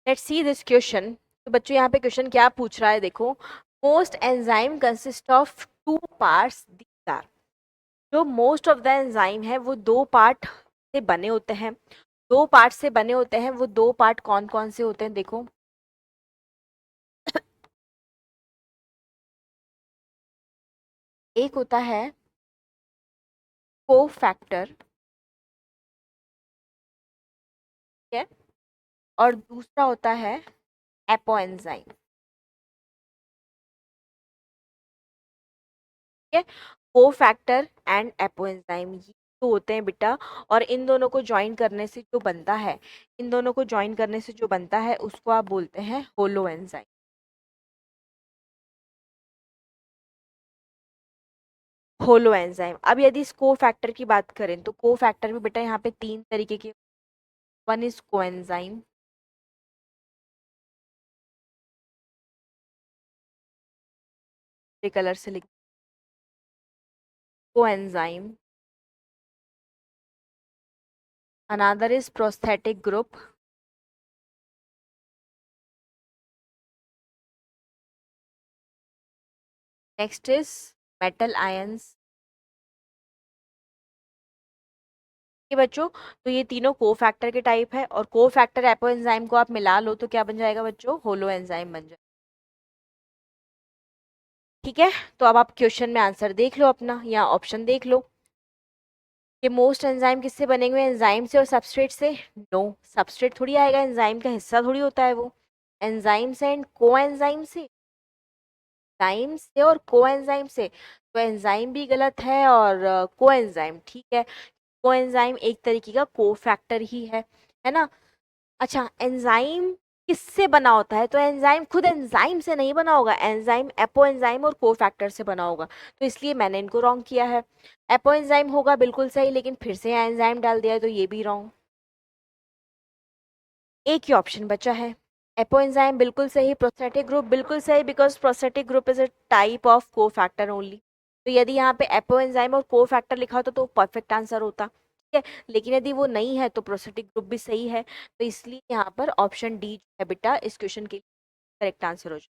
Let's see this question. तो बच्चों यहाँ पे क्वेश्चन क्या पूछ रहा है, देखो। Most enzyme consist of two parts, these are. जो मोस्ट ऑफ द एंजाइम है वो दो पार्ट से बने होते हैं। दो पार्ट से बने होते हैं, वो दो पार्ट कौन कौन से होते हैं, देखो। एक होता है कोफैक्टर, ठीक है, और दूसरा होता है एपोएंजाइम, ठीक है। कोफैक्टर एंड एपोएंजाइम, ये तो होते हैं बेटा। और इन दोनों को ज्वाइन करने से जो बनता है, इन दोनों को ज्वाइन करने से जो बनता है उसको आप बोलते हैं होलो एंजाइम। Holo enzyme. अब यदि इस कोफैक्टर की बात करें तो कोफैक्टर भी बेटा यहाँ पे तीन तरीके के। वन इज कोएंजाइम, कलर से लिख, coenzyme. Another is prosthetic group, next is metal ions. ये बच्चों, तो ये तीनों कोफैक्टर के टाइप है, और कोफैक्टर एपो एंजाइम को आप मिला लो तो क्या बन जाएगा बच्चों, होलो एंजाइम बन जाएगा। ठीक है, तो अब आप क्वेश्चन में आंसर देख लो अपना, या ऑप्शन देख लो कि मोस्ट एंजाइम किससे बने हुए हैं, एंजाइम से और सबस्ट्रेट से। नो, सबस्ट्रेट थोड़ी आएगा, एंजाइम का हिस्सा थोड़ी होता है वो। एंजाइम से एंड को एंजाइम से, एंजाइम से और को एंजाइम से। तो एंजाइम भी गलत है और को एंजाइम ठीक है। कोएंजाइम एक तरीके का कोफैक्टर ही है ना। अच्छा, एंजाइम किससे बना होता है, तो एंजाइम खुद एंजाइम से नहीं बना होगा, एंजाइम एपो एंजाइम और कोफैक्टर से बना होगा। तो इसलिए मैंने इनको रॉन्ग किया है। एपो एंजाइम होगा बिल्कुल सही, लेकिन फिर से यहाँ एंजाइम डाल दिया है तो ये भी रॉन्ग। एक ही ऑप्शन बचा है। एपो एंजाइम बिल्कुल सही, प्रोस्थेटिक ग्रुप बिल्कुल सही, because prosthetic group is a type of cofactor only. तो यदि यहाँ पे एपो एंजाइम और कोफैक्टर लिखा होता तो परफेक्ट आंसर होता, ठीक है। लेकिन यदि वो नहीं है तो प्रोस्थेटिक ग्रुप भी सही है, तो इसलिए यहाँ पर ऑप्शन डी है बेटा इस क्वेश्चन के लिए करेक्ट आंसर हो जाए।